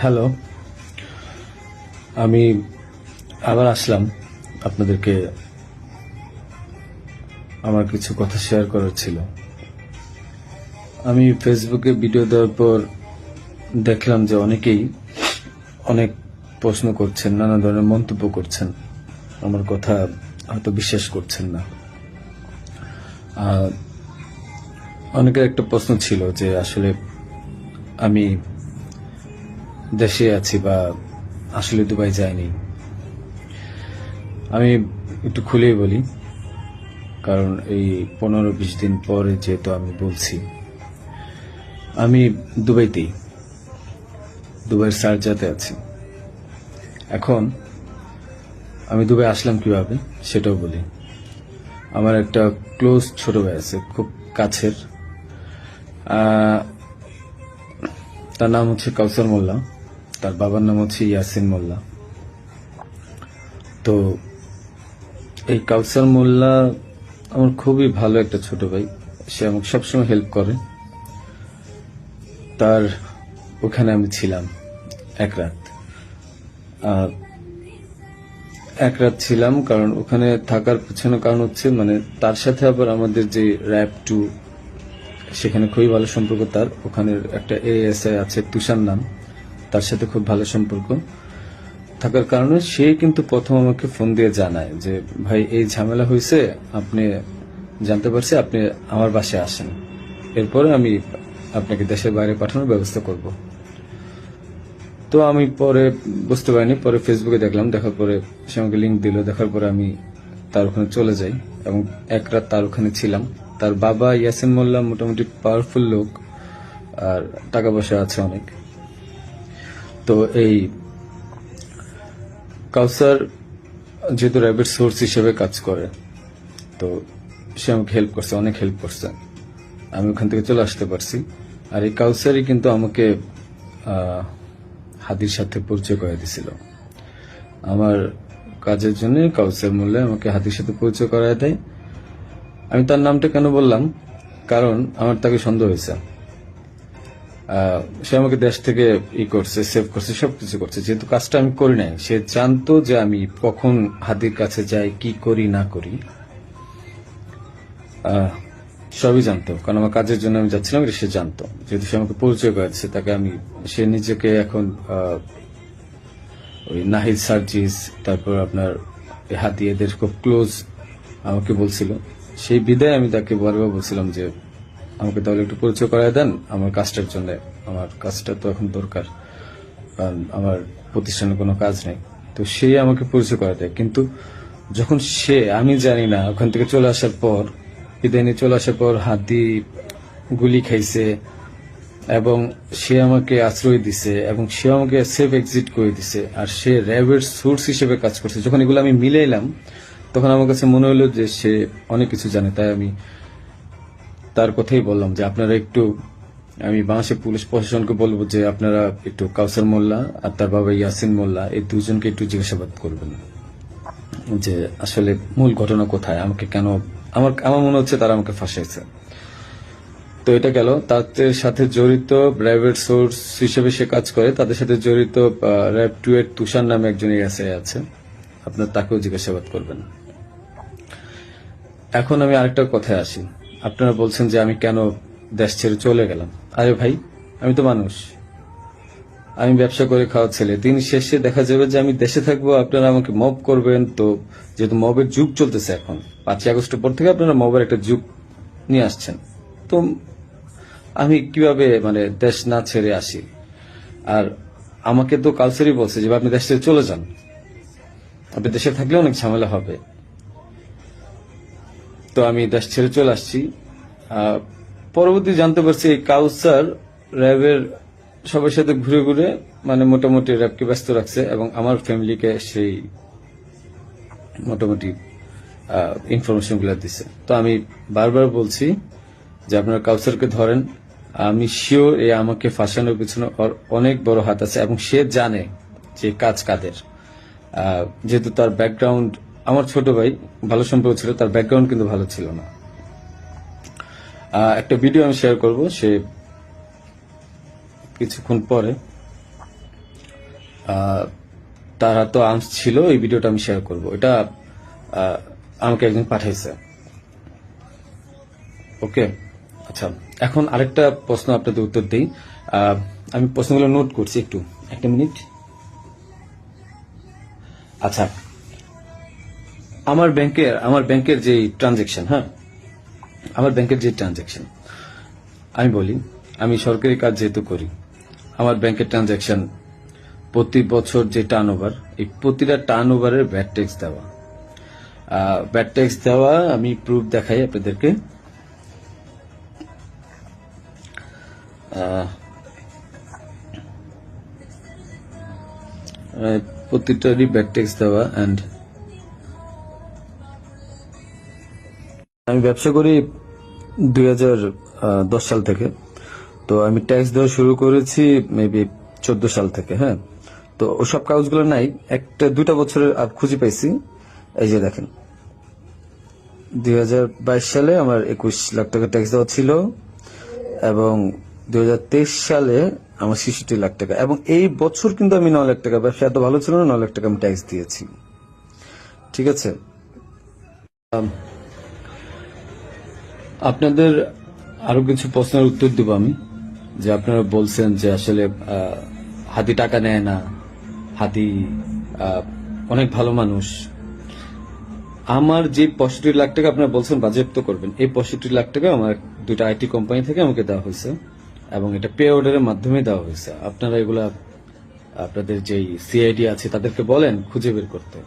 Hello, আমি আবার আসলাম আপনাদেরকে আমার কিছু কথা শেয়ার করার ছিল। আমি ফেসবুকে ভিডিও দেওয়ার পর দেখলাম যে অনেকেই অনেক প্রশ্ন করছেন, নানা ধরনের মন্তব্য করছেন, আমার কথা হয়তো বিশ্বাস করছেন না। অনেকের একটা প্রশ্ন ছিল যে আসলে আমি দেশে আছি বা আসলে দুবাই যাইনি। আমি একটু খুলেই বলি, কারণ এই 15-20 দিন পরে যেহেতু আমি বলছি, আমি দুবাইয়ের শারজাতে আছি। এখন আমি দুবাই আসলাম কিভাবে সেটাও বলি। আমার একটা ক্লোজ ছোট ভাই আছে, খুব কাছের। তার নাম হচ্ছে কাউসার মোল্লা, তার বাবার নাম হচ্ছে ইয়াসিন মোল্লা। তো এই কাউসার মোল্লা আমার খুবই ভালো একটা ছোট ভাই, সে আমাকে সবসময় হেল্প করে। তার ওখানে আমি ছিলাম এক রাত ছিলাম, কারণ ওখানে থাকার পিছনে কারণ হচ্ছে মানে তার সাথে আবার আমাদের যে র্যাব 2 সেখানে খুবই ভালো সম্পর্ক। তার ওখানের একটা এএসআই আছে তুষার নাম, তার সাথে খুব ভালো সম্পর্ক থাকার কারণে সে কিন্তু প্রথম আমাকে ফোন দিয়ে জানায় যে ভাই এই ঝামেলা হয়েছে, আপনি জানতে পারছি, আপনি আমার বাসায় আসেন, এরপরে আমি আপনাকে দেশের বাইরে পাঠানোর ব্যবস্থা করব। তো আমি পরে বুঝতে পারিনি, পরে ফেসবুকে দেখলাম, দেখার পরে সে আমাকে লিঙ্ক দিল, দেখার পরে আমি তার ওখানে চলে যাই এবং এক রাত তার ওখানে ছিলাম। তার বাবা ইয়াসিন মোল্লা মোটামুটি পাওয়ারফুল লোক, আর টাকা পয়সা আছে অনেক। তো এই কাউসার যেহেতু র্যাবের সোর্স হিসেবে কাজ করে, তো সে আমাকে হেল্প করছে, অনেক হেল্প করছে, আমি ওখান থেকে চলে আসতে পারছি। আর এই কাউসারই কিন্তু আমাকে হাদির সাথে পরিচয় করে দিছিল। আমার কাজের জন্য কাউসার মোল্লা আমাকে হাদির সাথে পরিচয় করায় দেয়। আমি তার নামটা কেন বললাম, কারণ আমার তাকে সন্দেহ হয়েছে। সে আমাকে দেশ থেকে করছে, সেভ করছে, সবকিছু করছে। যেহেতু কাজটা আমি করি নাই, সে জানতো যে আমি কখন হাদির কাছে যাই, কি করি না করি, সবই জানতো। কারণ আমার কাজের জন্য আমি যাচ্ছিলাম, সে জানতো। যেহেতু সে আমাকে পরিচয় করেছে, তাকে আমি, সে নিজেকে এখন ওই নাহিদ সার্জিস, তারপর আপনার হাদি, এদের খুব ক্লোজ আমাকে বলছিল। সেই বিদায় আমি তাকে বারবার বলছিলাম যে আমাকে তাহলে একটু পরিচয় করায় দেন আমার কাজটার জন্য, আমার কাজটা তো এখন দরকার, কারণ আমার প্রতিষ্ঠানে কোনো কাজ নেই। তো সে আমাকে পরিচয় করা দেয়, কিন্তু যখন সে, আমি জানি না, ওখান থেকে চলে আসার পর, বিদায় নিয়ে চলে আসার পর হাদি গুলি খাইছে এবং সে আমাকে আশ্রয় দিছে এবং সে আমাকে সেফ এক্সিট করে দিছে, আর সে র্যাবের সোর্স হিসেবে কাজ করছে। যখন এগুলো আমি মিলাইলাম, তখন আমার কাছে মনে হলো যে সে অনেক কিছু জানে। তাই আমি তার কথাই বললাম যে আপনারা একটু, আমি বাংলাদেশের পুলিশ প্রশাসনকে বলবো যে আপনারা একটু কাউসার মোল্লা আর তার বাবা ইয়াসিন মোল্লা, এই দুজনকে একটু জিজ্ঞাসাবাদ করবেন যে আসলে মূল ঘটনা কোথায়, আমাকে কেন, আমার মনে হচ্ছে তারা আমাকে ফাঁসাইছে। তো এটা গেল। তাদের সাথে জড়িত র্যাবের সোর্স হিসেবে সে কাজ করে, তাদের সাথে জড়িত র্যাব 2 এর তুষার নামে একজন এসআই আছে, আপনার তাকেও জিজ্ঞাসাবাদ করবেন। এখন আমি আরেকটা কথায় আসি। আপনারা বলছেন যে আমি কেন দেশ ছেড়ে চলে গেলাম। আরে ভাই, আমি তো মানুষ, আমি ব্যবসা করে খাওয়া ছেলে। দিন শেষে দেখা যাবে যে আমি দেশে থাকবো, আপনারা আমাকে মব করবেন। তো যেহেতু মবের যুগ চলতেছে এখন, 5ই আগস্টের পর থেকে আপনারা মবের একটা যুগ নিয়ে আসছেন, তো আমি কিভাবে মানে দেশ না ছেড়ে আসি? আর আমাকে তো কালচারই বলছে যে আপনি দেশ ছেড়ে চলে যান, আপনি দেশে থাকলে অনেক ঝামেলা হবে। তো আমি দেশ ছেড়ে চলে আসছি। পরবর্তী জানতে পারছি এই কাউসার র্যাবের সবার সাথে ঘুরে ঘুরে মানে মোটামুটি র্যাবকে ব্যস্ত রাখছে এবং আমার ফ্যামিলিকে সেই মোটামুটি ইনফরমেশন গুলো দিচ্ছে। তো আমি বারবার বলছি যে আপনারা কাউসারকে ধরেন। আমি শিওর এ আমাকে ফাঁসানোর পিছনে অনেক বড় হাত আছে এবং সে জানে যে কাজ কাদের। যেহেতু তার ব্যাকগ্রাউন্ড, আমার ছোট ভাই ভালো সম্পর্ক ছিল, তার ব্যাকগ্রাউন্ড কিন্তু ভালো ছিল না। একটা ভিডিও আমি শেয়ার করব, সে কিছুক্ষণ পরে আহ, তার তো আর্মস ছিল, এই ভিডিওটা আমি শেয়ার করব। এটা আহ, আমাকে একজন পাঠাইছে। ওকে, আচ্ছা, এখন আরেকটা প্রশ্ন আপনাদের উত্তর দিই। আমি প্রশ্নগুলো নোট করছি, একটু একটা মিনিট। আচ্ছা, আমার ব্যাংকের যে ট্রানজেকশন, হ্যাঁ, আমার ব্যাংকের যে ট্রানজেকশন আমি বলি, আমি সরকারি কাজ যেহেতু করি, আমার ব্যাংকের ট্রানজেকশন প্রতি বছর যে টার্নওভার, এই প্রতিটা টার্নওভারের ভ্যাট ট্যাক্স দেওয়া, আমি প্রুফ দেখাই আপনাদেরকে। আহ, প্রতিটারই ভ্যাট ট্যাক্স দেওয়া। অ্যান্ড আমি ব্যবসা করি 2010 সাল থেকে। তো আমি ট্যাক্স দেওয়া শুরু করেছি মেবি 14 সাল থেকে। হ্যাঁ, তো ওসব কাগজগুলো নাই, একটা দুইটা বছরের খুঁজে পাইছি। এই যে দেখেন, 2022 সালে আমার 21 লাখ টাকা ট্যাক্স দেওয়া ছিল, এবং 2023 সালে আমার 66 লাখ টাকা, এবং এই বছর কিন্তু আমি 9 লাখ টাকা, ব্যবসা এত ভালো ছিল না, 9 লাখ টাকা আমি ট্যাক্স দিয়েছি। ঠিক আছে, আপনাদের আরো কিছু প্রশ্নের উত্তর দিব আমি। যে আপনারা বলছেন যে আসলে হাদি টাকা নেয় না, হাদি অনেক ভালো মানুষ। আমার যে 65 লাখ টাকা আপনারা বলছেন বাজেয়াপ্ত করবেন, এই 65 লাখ টাকা আমার দুইটা আইটি কোম্পানি থেকে আমাকে দেওয়া হয়েছে, এবং এটা পে অর্ডারের মাধ্যমে দেওয়া হয়েছে। আপনারা এগুলা আপনাদের যেই সিআইডি আছে তাদেরকে বলেন খুঁজে বের করতে।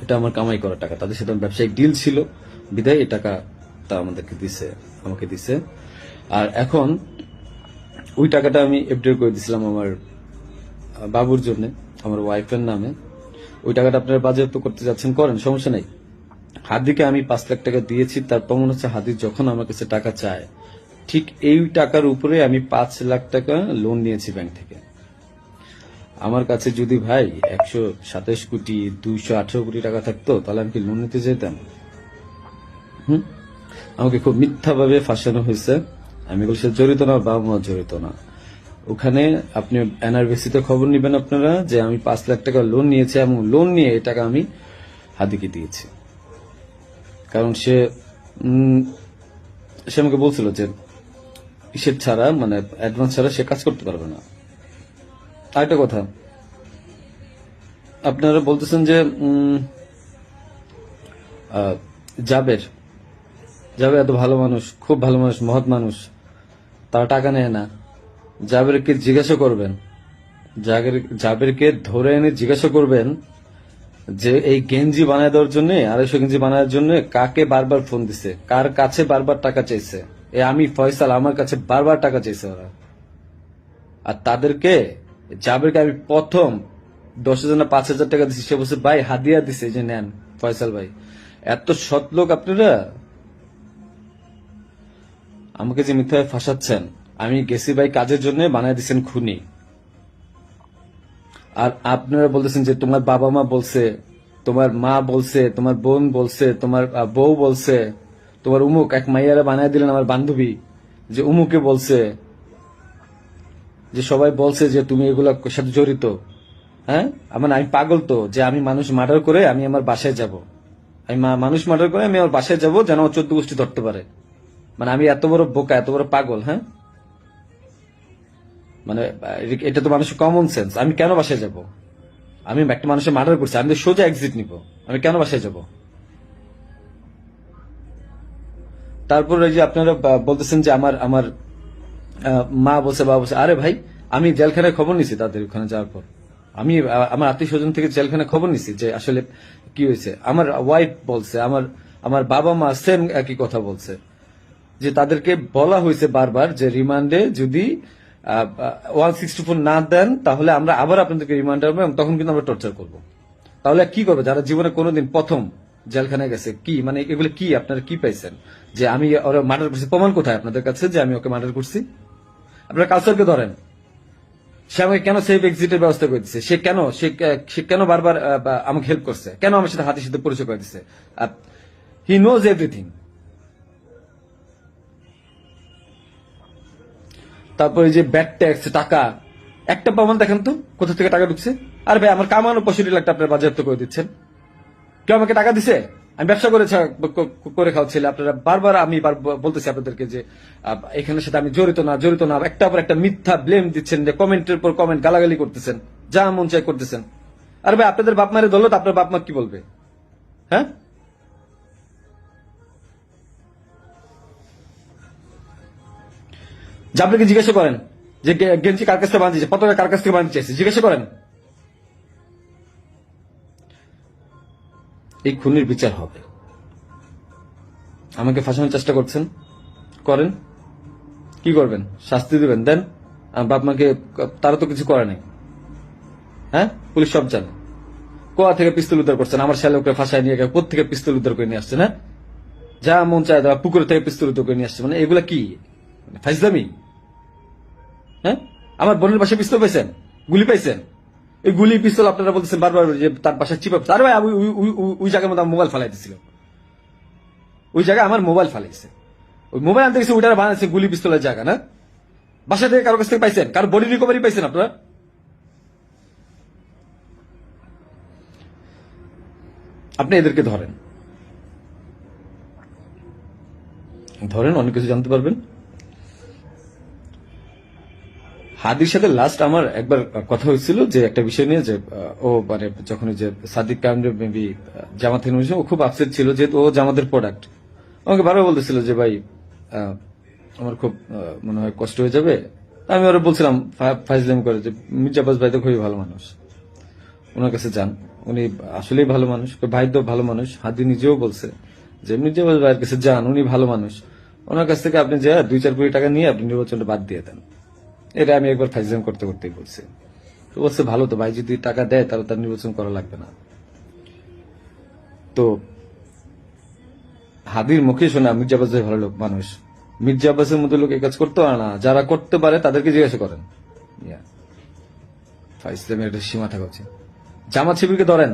এটা আমার কামাই করা টাকা, তাদের সাথে ব্যবসায়িক ডিল ছিল, বিদায় এই টাকা তা আমাকে দিছে। আর এখন ওই টাকাটা আমি এফডিআর করে দিছিলাম আমার বাবুর জন্য, আমার ওয়াইফের নামে। ওই টাকাটা আপনারা বাজেয়াপ্ত করতে যাচ্ছেন, করেন, সমস্যা নাই। হাদিকে আমি 5 লাখ টাকা দিয়েছি, তার প্রমাণ হচ্ছে হাদি যখন আমার কাছে টাকা চায়, ঠিক এই টাকার উপরে আমি 5 লাখ টাকা লোন নিয়েছি ব্যাংক থেকে। আমার কাছে যদি ভাই 127,218,কোটি টাকা থাকতো, তাহলে আমি কি লোন নিতে যেতাম? আমাকে খুব মিথ্যাভাবে ফাঁসানো হয়েছে। আমি এগুলোর সাথে জড়িত না, বাবা মা জড়িত না। ওখানে আপনি এনআরবিসিতে খবর নিবেন আপনারা, যে আমি 5 লাখ টাকা লোন নিয়েছি, এবং লোন নিয়ে এই টাকা আমি হাদিকে দিয়েছি। কারণ সে আমাকে বলছিল যে ইসের ছাড়া, মানে অ্যাডভান্স ছাড়া সে কাজ করতে পারবে না। আরেকটা কথা, আপনারা বলতেছেন যে জাবের জাবের এত ভালো মানুষ, খুব ভালো মানুষ, মহৎ মানুষ, তারা টাকা নেয় না। জাবেরকে জিজ্ঞাসা করবেন, জাবেরকে ধরে এনে জিজ্ঞাসা করবেন যে এই গেঞ্জি বানায় দেওয়ার জন্য, 250 গেঞ্জি বানানোর জন্য কাকে বারবার ফোন দিছে, কার কাছে বারবার টাকা চাইছে। আমি ফয়সাল, আমার কাছে বারবার টাকা চাইছে ওরা। আর তাদেরকে, জাবেরকে আমি প্রথম 10,000 না 5,000 টাকা দিছি, সে বলছে ভাই হাদিয়া দিছে, যে নেন ফয়সাল ভাই। এত সৎ লোক আপনারা। আমাকে যে মিথ্যায় ফাঁসাচ্ছেন, আমি গেছি ভাই কাজের জন্য, বানায় দিচ্ছেন খুনি। আর আপনারা বলতেছেন যে তোমার বাবা মা বলছে, তোমার মা বলছে, তোমার বোন বলছে, তোমার বউ বলছে, তোমার উমুক এক মাইয়ারা বানায় দিলেন আমার বান্ধবী, যে উমুকে বলছে, যে সবাই বলছে যে তুমি এগুলোর সাথে জড়িত। হ্যাঁ, আমি পাগল তো, যে আমি মানুষ মার্ডার করে আমি আমার বাসায় যাব, আমি মানুষ মার্ডার করে আমি আমার বাসায় যাব, যেন 14 গোষ্ঠী ধরতে পারে। মানে আমি এত বড় বোকা, এত বড় পাগল? হ্যাঁ, মানে এটা তো মানুষের কমন সেন্স। আমি কেন বাসায় যাব? আমি একটা মানুষের মার্ডার করছি, আমি তো সোজা এক্সিট নিব, আমি কেন বাসায় যাব? তারপর এই যে আপনারা বলতেছেন যে আমার আমার মা বলছে, বাবা বলছে। আরে ভাই, আমি জেলখানায় খবর নিছি তাদের ওখানে যাওয়ার পর। আমি আমার আত্মীয় স্বজন থেকে জেলখানায় খবর নিছি যে আসলে কি হয়েছে। আমার ওয়াইফ বলছে, আমার আমার বাবা মা সেম একই কথা বলছে, যে তাদেরকে বলা হয়েছে বারবার যে রিমান্ডে যদি 164 না দেন, তাহলে আমরা আবার আপনাদেরকে রিমান্ড করবো, এবং তখন কিন্তু আমরা টর্চার করব। তাহলে কি করবে যারা জীবনে কোনোদিন প্রথম জেলখানায় গেছে? কি মানে এগুলো কি আপনারা কি পাইছেন? যে আমি ওরা মার্ডার করছি, প্রমাণ কোথায় আপনাদের কাছে যে আমি ওকে মার্ডার করছি? আপনারা কালচারকে ধরেন। সে আমাকে কেন সেফ এক্সিটের ব্যবস্থা করে দিচ্ছে? সে কেন বারবার আমাকে হেল্প করছে? কেন আমার সাথে হাতের সাথে পরিচয় করে দিচ্ছে? He knows everything. তারপরে যে ব্যাড ট্যাক্স টাকা, একটা প্রমাণ দেখেন তো কোথা থেকে টাকা ঢুকছে। আর ভাই আমার কামানো 65 লাখ টাকা আপনার বাজেয়াপ্ত করে দিচ্ছেন। কেউ আমাকে টাকা দিছে? আমি ব্যবসা করে খাওয়াচ্ছিল। আপনারা বারবার আমি বলতেছি আপনাদেরকে যে এখানের সাথে আমি জড়িত না, একটা পর একটা মিথ্যা ব্লেম দিচ্ছেন, যে কমেন্টের পর কমেন্ট গালাগালি করতেছেন, যা মন চাই করতেছেন। আর ভাই আপনাদের বাপ মারে ধরলো তো আপনার বাপ মা কি বলবে? হ্যাঁ, যে আপনাকে জিজ্ঞাসা করেন যে গেঞ্জি কার কাছ থেকে বাঁধিয়েছে, পতাকা কার কাছ থেকে বাঁধতে চাইছে, জিজ্ঞাসা করেন। এই খুনির বিচার হবে। আমাকে ফাঁসানোর চেষ্টা করছেন, করেন, কি করবেন? শাস্তি দিবেন, দেন। আমার বাপ মাকে তারা তো কিছু করে নাই। হ্যাঁ, পুলিশ সব জানে। কোয়া থেকে পিস্তল উদ্ধার করছেন, আমার শ্যালককে ফাঁসায় নিয়ে গেছে, কোথা থেকে পিস্তল উদ্ধার করে নিয়ে আসছে না? যা মন চায় দেওয়া, পুকুর থেকে পিস্তল উদ্ধার করে নিয়ে আসছে। মানে এগুলা কি ফাইজলামি? হ্যাঁ, আমার বোনের বাসায় পিস্তল পাইছেন, গুলি পাইছেন। এই গুলি পিস্তল আপনারা বলতেছেন বারবার যে তার বাসায় চিপা। আরে ভাই ওই জায়গার মধ্যে মোবাইল ফালাই দিছিল, ওই জায়গায় আমার মোবাইল ফালাইছে। ওই মোবাইল আনতে গেছে, ওইটা বানাইছে গুলি পিস্তলের জায়গা না? বাসা থেকে কারো কাছ থেকে পাইছেন? কারো বডি রিকভারি পাইছেন আপনারা? আপনি এদেরকে ধরেন, অনেক কিছু জানতে পারবেন। হাদির সাথে লাস্ট আমার একবার কথা হয়েছিল যে একটা বিষয় নিয়ে, যে ও মানে যখন যে সাদিক কামরে মেবি জামাত থেকে নিয়েছে, ও খুব আপসেট ছিল যেহেতু ও জামাতের প্রোডাক্ট। আমাকে বারবার বলতেছিল যে ভাই আমার খুব মনে হয় কষ্ট হয়ে যাবে। আমি ওরা বলছিলাম ফাইজলাম করে যে মির্জা আব্বাস ভাই তো খুবই ভালো মানুষ, ওনার কাছে যান, উনি আসলেই ভালো মানুষ। ভাই তো ভালো মানুষ, হাদি নিজেও বলছে যে মির্জা আব্বাস ভাইয়ের কাছে যান, উনি ভালো মানুষ, ওনার কাছ থেকে আপনি যা 2-4 কোটি টাকা নিয়ে আপনি নির্বাচনটা বাদ দিয়ে দেন। এটা আমি একবার ফাইজলাম করতেই বলছি। তো বলছে ভালো তো, ভাই যদি টাকা দেয় তাহলে তার নির্বাচন করা লাগবে না। তো হাদির মুখে শোনা মির্জা আব্বাস ভাই ভালো লোক মানুষ, মির্জা আব্বাসের মতো লোক এই কাজ করতে পারে না। যারা করতে পারে তাদেরকে জিজ্ঞাসা করেন। ফাইজলামের একটা সীমা থাকা উচিত। জামাত শিবিরকে ধরেন,